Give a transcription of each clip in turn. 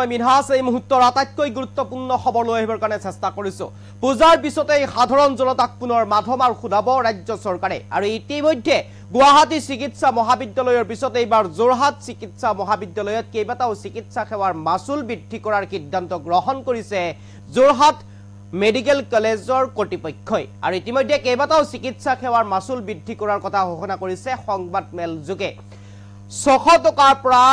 মিনহাস এই মুহূৰ্তৰ আটাইতকৈ গুৰুত্বপূৰ্ণ খবৰ লৈ আহিবৰ কাৰণে চেষ্টা কৰিছো। পূজাৰ পিছতে সাধাৰণ জনতাক পুনৰ মাধমাৰ খুদাব ৰাজ্য চৰকাৰে আৰু ইতিমধ্যে গুৱাহাটী চিকিৎসা মহাবিদ্যালয়ৰ পিছতে এইবাৰ যোৰহাট চিকিৎসা মহাবিদ্যালয়ত কেইবাটাও চিকিৎসা সেৱাৰ মাচুল বৃদ্ধি কৰাৰ সিদ্ধান্ত গ্ৰহণ কৰিছে যোৰহাট মেডিকেল কলেজৰ কৰ্তৃপক্ষই আৰু ইতিমধ্যে কেইবাটাও চিকিৎসা সেৱাৰ মাচুল বৃদ্ধি কৰাৰ কথা ঘোষণা কৰিছে সংবাদ মেল যোগে। 600 টকাৰ পৰা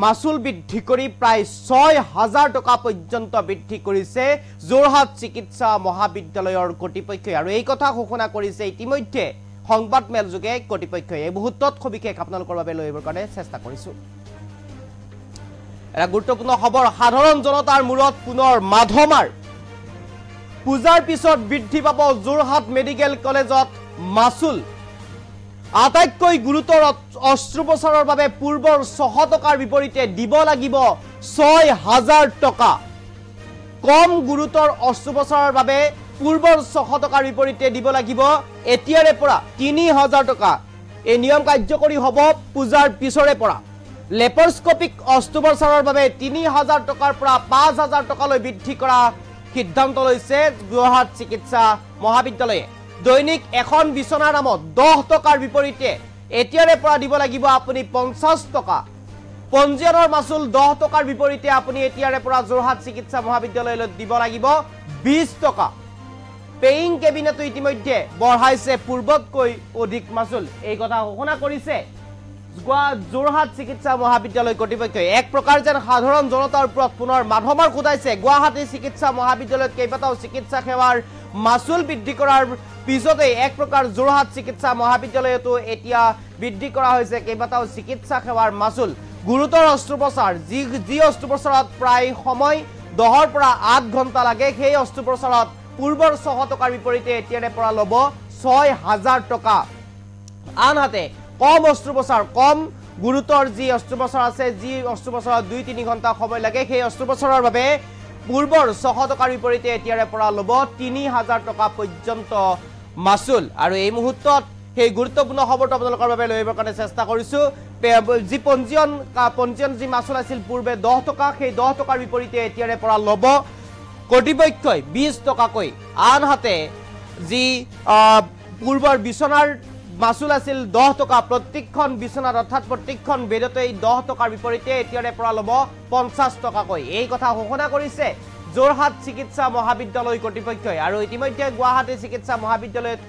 মাচুল বৃদ্ধি কৰি প্ৰায় 6000 টকা পৰ্যন্ত বৃদ্ধি কৰিছে যোৰহাট চিকিৎসা মহাবিদ্যালয়ৰ কৰ্তৃপক্ষই আৰু এই কথা ঘোষণা কৰিছে ইতিমধ্যে সংবাদ মেল যোগে কৰ্তৃপক্ষই। এই মুহূৰ্তত সবিশেষ আপোনালোকৰ বাবে লৈ আহিবৰ কাৰণে চেষ্টা কৰিছো। এটা গুৰুত্বপূৰ্ণ খবৰ, সাধাৰণ জনতাৰ মূৰত পুনৰ মাধমাৰ। পূজাৰ পিছত বৃদ্ধি পাব যোৰহাট মেডিকেল কলেজত মাচুল। আটাইতকৈ গুৰুতৰ অস্ত্ৰোপচাৰৰ বাবে পূৰ্বৰ 600 টকাৰ বিপৰীতে দিব লাগিব 6000 টকা। কম গুৰুতৰ অস্ত্ৰোপচাৰৰ বাবে পূৰ্বৰ 600 টকাৰ বিপৰীতে দিব লাগিব এতিয়াৰে পৰা 3000 টকা। এই নিয়ম কাৰ্যকৰী হ'ব পূজাৰ পিছৰে পৰা। লেপাৰস্কোপিক অস্ত্ৰোপচাৰৰ বাবে 3000 টকাৰ পৰা 5000 টকালৈ বৃদ্ধি কৰা সিদ্ধান্ত লৈছে যোৰহাট চিকিৎসা মহাবিদ্যালয়ে। দৈনিক এখন বিছনাৰ নামত 10 টকাৰ বিপৰীতে এতিয়াৰে পৰা দিব লাগিব আপুনি 50 টকা। পঞ্জীয়নৰ মাচুল 10 টকাৰ বিপৰীতে আপুনি এতিয়াৰে পৰা যোৰহাট চিকিৎসা মহাবিদ্যালয়লৈ দিব লাগিব 20 টকা। পেইং কেবিনেটো ইতিমধ্যে বঢ়াইছে পূৰ্বতকৈ অধিক মাচুল। এই কথা ঘোষণা কৰিছে যোৰহাট চিকিৎসা মহাবিদ্যালয় কৰ্তৃপক্ষই। এক প্ৰকাৰ যেন সাধাৰণ জনতাৰ ওপৰত পুনৰ মাধমাৰ খুদাইছে। গুৱাহাটী চিকিৎসা মহাবিদ্যালয়ত কেইবাটাও চিকিৎসা সেৱাৰ মাচুল বৃদ্ধি কৰাৰ পিছতে এক প্ৰকাৰ যোৰহাট চিকিৎসা মহাবিদ্যালয়তো এতিয়া বৃদ্ধি কৰা হৈছে কেইবাটাও চিকিৎসা সেৱাৰ মাচুল। গুৰুতৰ অস্ত্ৰোপচাৰ যি অস্ত্ৰোপচাৰত প্ৰায় সময় 10ৰ পৰা 8 ঘণ্টা লাগে, সেই অস্ত্ৰোপচাৰত পূৰ্বৰ 600 টকাৰ বিপৰীতে এতিয়াৰে পৰা ল'ব 6000 টকা। আনহাতে কম অস্ত্ৰোপচাৰ, কম গুৰুতৰ যি অস্ত্ৰোপচাৰ আছে, যি অস্ত্ৰোপচাৰত 2-3 ঘণ্টা সময় লাগে, সেই অস্ত্ৰোপচাৰৰ বাবে পূৰ্বৰ 600 টকাৰ বিপৰীতে এতিয়াৰে পৰা ল'ব 3000 টকা পৰ্যন্ত মাচুল। আৰু এই মুহূৰ্তত সেই গুৰুত্বপূৰ্ণ খবৰটো আপোনালোকৰ বাবে লৈ আহিবৰ কাৰণে চেষ্টা কৰিছো। যি পঞ্জীয়ন যি মাচুল আছিল পূৰ্বে 10 টকা, সেই 10 টকাৰ বিপৰীতে এতিয়াৰে পৰা ল'ব কৰ্তৃপক্ষই 20 টকাকৈ। আনহাতে যি পূৰ্বৰ বিছনাৰ মাচুল আছিল 10 টকা, প্ৰত্যেকখন বিছনাত অৰ্থাৎ প্ৰত্যেকখন বেডতে 10 টকাৰ বিপৰীতে এতিয়াৰে পৰা ল'ব 50 টকাকৈ। এই কথা ঘোষণা কৰিছে যোৰহাট চিকিৎসা মহাবিদ্যালয় কৰ্তৃপক্ষই। আৰু ইতিমধ্যে গুৱাহাটী চিকিৎসা মহাবিদ্যালয়ত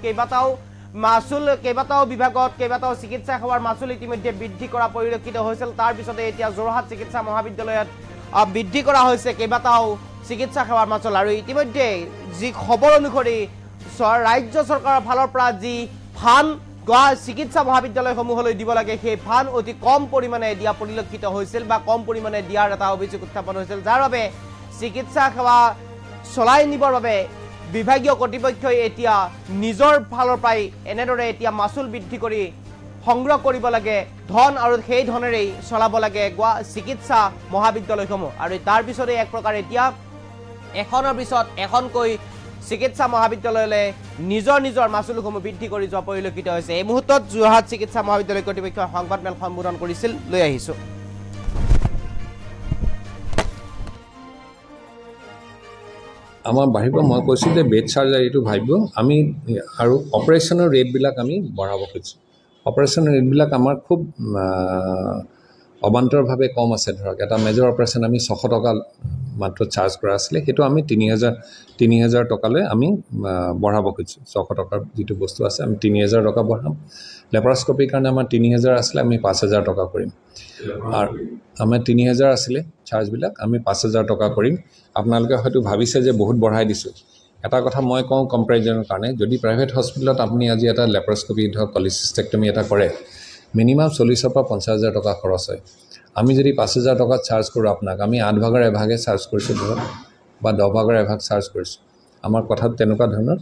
কেইবাটাও বিভাগত কেইবাটাও চিকিৎসা সেৱাৰ মাচুল ইতিমধ্যে বৃদ্ধি কৰা পৰিলক্ষিত হৈছিল। তাৰ পিছতে এতিয়া যোৰহাট চিকিৎসা মহাবিদ্যালয়ত বৃদ্ধি কৰা হৈছে কেইবাটাও চিকিৎসা সেৱাৰ মাচুল। আৰু ইতিমধ্যে যি খবৰ অনুসৰি ৰাজ্য চৰকাৰৰ ফালৰ পৰা যি ফান চিকিৎসা মহাবিদ্যালয়সমূহলৈ দিব লাগে, সেই ফান অতি কম পৰিমাণে দিয়া পৰিলক্ষিত হৈছিল বা কম পৰিমাণে দিয়াৰ এটা অভিযোগ উত্থাপন হৈছিল, যাৰ বাবে চিকিৎসা সেৱা চলাই নিবৰ বাবে বিভাগীয় কৰ্তৃপক্ষই এতিয়া নিজৰ ফালৰ পৰাই এনেদৰে এতিয়া মাচুল বৃদ্ধি কৰি সংগ্ৰহ কৰিব লাগে ধন, আৰু সেই ধনেৰেই চলাব লাগে চিকিৎসা মহাবিদ্যালয়সমূহ। আৰু তাৰ পিছতে এক প্ৰকাৰ এতিয়া এখনৰ পিছত এখনকৈ চিকিৎসা মহাবিদ্যালয়লৈ নিজৰ মাচুলসমূহ বৃদ্ধি কৰি যোৱা পৰিলক্ষিত হৈছে। এই মুহূৰ্তত যোৰহাট চিকিৎসা মহাবিদ্যালয় কৰ্তৃপক্ষই সংবাদ মেল সম্বোধন কৰিছিল, লৈ আহিছো। আমাৰ বাঢ়িব, মই কৈছোঁ যে বেড চাৰ্জাৰীটো ভাবিব আমি, আৰু অপাৰেশ্যনৰ ৰেটবিলাক আমি বঢ়াব খুজিছোঁ। অপাৰেশ্যনৰ ৰেটবিলাক আমাৰ খুব অবান্তৰভাৱে কম আছে। ধৰক এটা মেজৰ অপাৰেশ্যন আমি 600 টকা মাত্ৰ চাৰ্জ কৰা আছিলে, সেইটো আমি 3000 টকালৈ আমি বঢ়াব খুজিছোঁ। 600 টকাৰ যিটো বস্তু আছে আমি 3000 টকা বঢ়াম। লেপাৰস্কপিৰ কাৰণে আমাৰ 3000 আছিলে, আমি 5000 টকা কৰিম। আৰু আমাৰ 3000 আছিলে চাৰ্জবিলাক, আমি 5000 টকা কৰিম। আপোনালোকে হয়তো ভাবিছে যে বহুত বঢ়াই দিছোঁ। এটা কথা মই কওঁ কম্পেৰিজনৰ কাৰণে, যদি প্ৰাইভেট হস্পিটেলত আপুনি আজি এটা লেপাৰস্কপি ধৰক কলিচিষ্টেক্টমি এটা কৰে, মিনিমাম 40,000 পৰা 50,000 টকা খৰচ হয়। আমি যদি 5000 টকা চাৰ্জ কৰোঁ আপোনাক, আমি 8 ভাগৰ এভাগে চাৰ্জ কৰিছোঁ ধৰক, বা 10 ভাগৰ এভাগ চাৰ্জ কৰিছোঁ। আমাৰ কথাত তেনেকুৱা ধৰণৰ।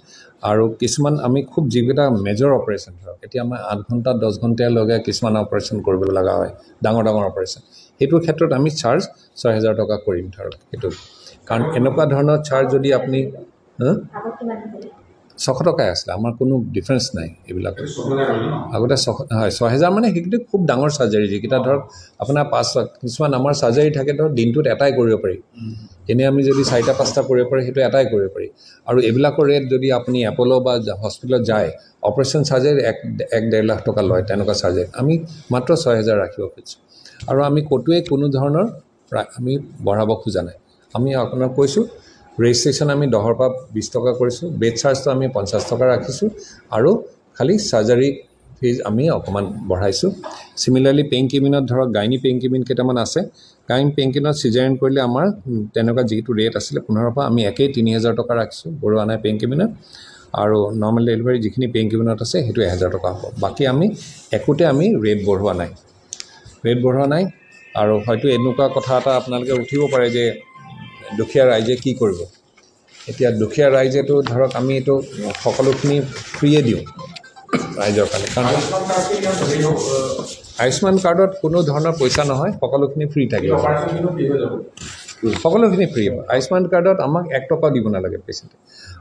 আৰু কিছুমান আমি খুব যিকেইটা মেজৰ অপাৰেশ্যন ধৰক, এতিয়া আমাৰ 8 ঘণ্টা 10 ঘণ্টাৰ লগে কিছুমান অপাৰেশ্যন কৰিব লগা হয়, ডাঙৰ অপাৰেশ্যন, সেইটোৰ ক্ষেত্ৰত আমি চাৰ্জ 6000 টকা কৰিম ধৰক। সেইটো কাৰণ এনেকুৱা ধৰণৰ চাৰ্জ যদি আপুনি 600 টকাই আছিলে আমাৰ কোনো ডিফাৰেঞ্চ নাই এইবিলাক আগতে 6000 মানে সেইকেইটা খুব ডাঙৰ সাৰ্জাৰী যিকেইটা ধৰক আপোনাৰ 5 কিছুমান আমাৰ সাৰ্জাৰী থাকে ধৰক দিনটোত এটাই কৰিব পাৰি এনে আমি যদি 4টা 5টা কৰিব পাৰি সেইটো এটাই কৰিব পাৰি আৰু এইবিলাকৰ ৰেট যদি আপুনি এপলো বা হস্পিটেলত যায় অপাৰেশ্যন সাৰ্জাৰী 1.5 লাখ টকা লয় তেনেকুৱা সাৰ্জাৰী আমি মাত্ৰ 6000 ৰাখিব খুজিছোঁ আৰু আমি কতোৱে কোনো ধৰণৰ আমি বঢ়াব খোজা নাই আমি আপোনাক কৈছোঁ ৰেজিষ্ট্ৰেশ্যন আমি 10 পৰা 20 টকা কৰিছোঁ বেড চাৰ্জটো আমি 50 টকা ৰাখিছোঁ আৰু খালি সাৰ্জাৰী ফিজ আমি অকমান বঢ়াইছোঁ সিমিলাৰলি পেইন কিমিনত ধৰক গাইনি পেইন কিমিন কেইটামান আছে গাইনি পেইন কিমিনত সিজাৰিন কৰিলে আমাৰ তেনেকুৱা যেটো ৰেট আছিল 15 পৰা আমি একেই 3000 টকা ৰাখিছোঁ বড়োৱা নাই পেইন কিমিনত আৰু নৰ্মেল ডেলিভাৰী যিখিনি পেইন কিমিনত আছে হেতু 1000 টকা হ'ব বাকি আমি একোতে আমি ৰেট বঢ়োৱা নাই আৰু হয়তো এনেকুৱা কথা এটা আপোনালোকে উঠিব পাৰে যে দুখীয়া ৰাইজে কি কৰিব এতিয়া দুখীয়া ৰাইজেটো ধৰক আমি এটো সকলোখিনি ফ্ৰীয়ে দিওঁ ৰাইজৰ কাৰণে কাৰণ আয়ুষ্মান কাৰ্ডত কোনো ধৰণৰ পইচা নহয় সকলোখিনি ফ্ৰী থাকিব সকলোখিনি ফ্ৰী হ'ব আয়ুষ্মান কাৰ্ডত আমাক 1 টকা দিব নালাগে পেচেণ্টে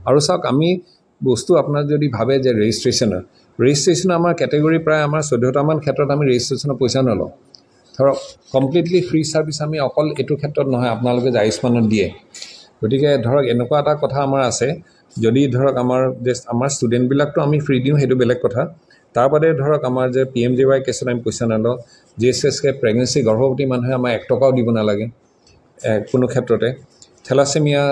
আৰু চাওক আমি বস্তু আপোনাৰ যদি ভাবে যে ৰেজিষ্ট্ৰেশ্যন আমাৰ কেটেগৰী প্ৰায় আমাৰ 14টা মান ক্ষেত্ৰত আমি ৰেজিষ্ট্ৰেশ্যনৰ পইচা নলওঁ ধৰক কমপ্লিটলি ফ্ৰী সাৰ্ভিস আমি অকল এটো ক্ষেত্ৰত নহয় আপোনালোকে যে আয়ুষ্মানত দিয়ে গতিকে ধৰক এনেকুৱা এটা কথা আমাৰ আছে যদি ধৰক আমাৰ ষ্টুডেন্ট বিলাকটো আমি ফ্ৰী দিওঁ হেতু বেলেগ কথা তাৰ বাদে ধৰক আমাৰ যে PMJY কেছত আমি পইচা নলওঁ GSSK প্ৰেগনেন্সি গৰ্ভৱতী মানুহে আমাৰ 1 টকাও দিব নালাগে কোনো ক্ষেত্ৰতে থেলাসেমিয়া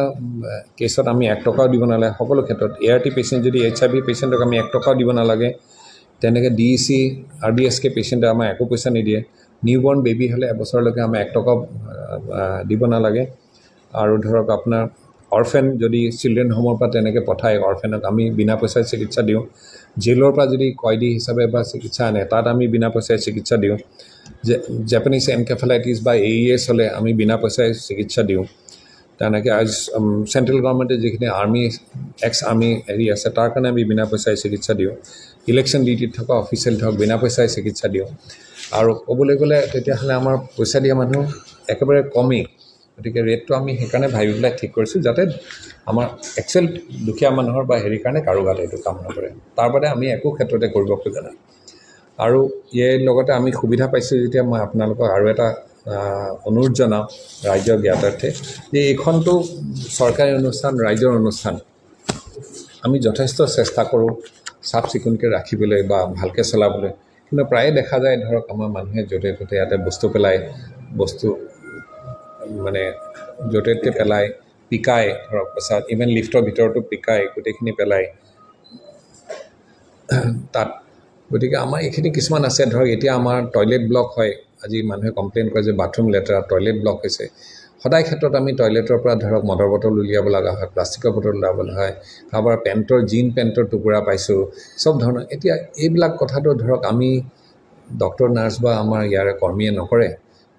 কেছত আমি 1 টকাও দিব নালাগে সকলো ক্ষেত্ৰত ART পেশেন্ট যদি HIV পেশেন্টক আমি 1 টকাও দিব নালাগে তেনেকে DEC RBSK পেশেন্ট আমাৰ একো পইচা নিদিয়ে নিউবৰ্ন বেবী হলে এবছৰলৈকে আমি 1 টকা দিব নালাগে আৰু ধৰক আপোনাৰ অৰফেন যদি চিলড্ৰেন হোমৰ পৰা তেনেকে পঠায় অৰফেনক আমি বিনা পইচাই চিকিৎসা দিওঁ জেলৰ পৰা যদি কয়দি হিচাপে বা চিকিৎসা আনে তাত আমি বিনা পইচাই চিকিৎসা দিওঁ জাপানিজ এনকেফেলাইটিছ বা AES হলে আমি বিনা পইচাই চিকিৎসা দিওঁ তেনেকে সেন্ট্ৰেল গভৰ্নমেন্টে যিখিনি আৰ্মি এক্স আৰ্মি এৰি আছে তাৰ কাৰণে আমি বিনা পইচাই চিকিৎসা দিওঁ ইলেকশ্যন ডিউটিত থকা অফিচিয়েল ধৰক বিনা পইচাই চিকিৎসা দিওঁ আৰু ক'বলৈ গ'লে তেতিয়াহ'লে আমাৰ পইচা দিয়া মানুহ একেবাৰে কমেই গতিকে ৰেটটো আমি সেইকাৰণে ভাবিবলৈ ঠিক কৰিছোঁ যাতে আমাৰ এক্সেল দুখীয়া মানুহৰ বা হেৰি কাৰণে কাৰো গাত এইটো কাম নকৰে তাৰ বাদে আমি একো ক্ষেত্ৰতে কৰিব খোজা নাই আৰু ইয়াৰ লগতে আমি সুবিধা পাইছোঁ যেতিয়া মই আপোনালোকক আৰু এটা অনুৰোধ জনাওঁ ৰাজ্যৰ জ্ঞাতাৰ্থে যে এইখনটো চৰকাৰী অনুষ্ঠান ৰাজ্যৰ অনুষ্ঠান আমি যথেষ্ট চেষ্টা কৰোঁ সাফ চিকুণকৈ ৰাখিবলৈ বা ভালকৈ চলাবলৈ কিন্তু প্ৰায়ে দেখা যায় ধৰক আমাৰ মানুহে য'তে ত'তে ইয়াতে বস্তু পেলায় বস্তু মানে য'তে ত'তে পেলায় পিকায় ধৰক পাছত ইভেন লিফ্টৰ ভিতৰতো পিকায় গোটেইখিনি পেলায় তাত গতিকে আমাৰ এইখিনি কিছুমান আছে ধৰক এতিয়া আমাৰ টয়লেট ব্লক হয় আজি মানুহে কমপ্লেইন কৰে যে বাথৰুম লেতেৰা টয়লেট ব্লক হৈছে সদায় ক্ষেত্ৰত আমি টয়লেটৰ পৰা ধৰক মটৰ বটল উলিয়াব লগা হয় প্লাষ্টিকৰ বটল উলিয়াব লগা হয় কাৰোবাৰ জিন পেণ্টৰ টুকুৰা পাইছোঁ সব ধৰণৰ এতিয়া এইবিলাক কথাটো ধৰক আমি ডক্টৰ নাৰ্ছ বা আমাৰ ইয়াৰে কৰ্মীয়ে নকৰে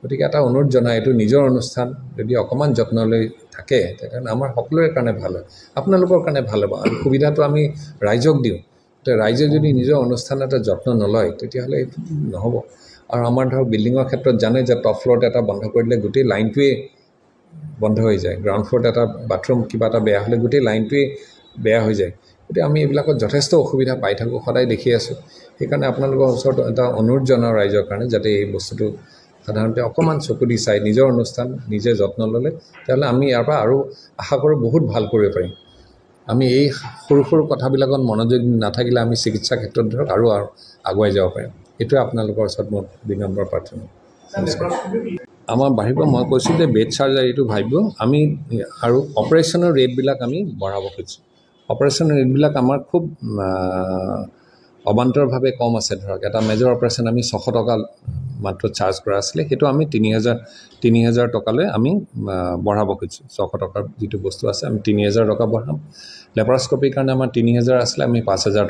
গতিকে এটা অনুৰোধ জনাই এইটো নিজৰ অনুষ্ঠান যদি অকমান যত্ন লৈ থাকে তেতিয়াহ'লে আমাৰ সকলোৰে কাৰণে ভাল হয় আপোনালোকৰ কাৰণে ভাল হ'ব আৰু সুবিধাটো আমি ৰাইজক দিওঁ ৰাইজে যদি নিজৰ অনুষ্ঠান এটা যত্ন নলয় তেতিয়াহ'লে এইটো নহ'ব আৰু আমাৰ ধৰক বিল্ডিঙৰ ক্ষেত্ৰত জানে যে টপ ফ্ল'ৰত এটা বন্ধ কৰিলে গোটেই লাইনটোৱে বন্ধ হৈ যায় গ্ৰাউণ্ড ফ্ল'ৰত এটা বাথৰুম কিবা এটা বেয়া হ'লে গোটেই লাইনটোৱে বেয়া হৈ যায় গতিকে আমি এইবিলাকত যথেষ্ট অসুবিধা পাই থাকোঁ সদায় দেখি আছোঁ সেইকাৰণে আপোনালোকৰ ওচৰত এটা অনুৰোধ জনাওঁ ৰাইজৰ কাৰণে যাতে এই বস্তুটো সাধাৰণতে অকমান চকু দি চাই নিজৰ অনুষ্ঠান নিজে যত্ন ল'লে তেতিয়াহ'লে আমি ইয়াৰ পৰা আৰু আশা কৰোঁ বহুত ভাল কৰিব পাৰিম আমি এই সৰু সৰু কথাবিলাকত মনোযোগ নাথাকিলে আমি চিকিৎসা ক্ষেত্ৰত ধৰক আৰু আগুৱাই যাব পাৰিম এইটোৱে আপোনালোকৰ ওচৰত মোৰ বিনম্ৰ প্ৰাৰ্থনা আমাৰ বাঢ়িব মই কৈছোঁ যে বেড চাৰ্জাৰীটো ভাবিব আমি আৰু অপাৰেশ্যনৰ ৰেটবিলাক আমি বঢ়াব খুজিছোঁ অপাৰেশ্যনৰ ৰেটবিলাক আমাৰ খুব অবান্তৰভাৱে কম আছে ধৰক এটা মেজৰ অপাৰেশ্যন আমি 600 টকা মাত্ৰ চাৰ্জ কৰা আছিলে সেইটো আমি 3000 টকালৈ আমি বঢ়াব খুজিছোঁ 600 টকাৰ যিটো বস্তু আছে আমি 3000 টকা বঢ়াম লেপাৰস্কপিৰ কাৰণে আমাৰ 3000 আছিলে আমি 5000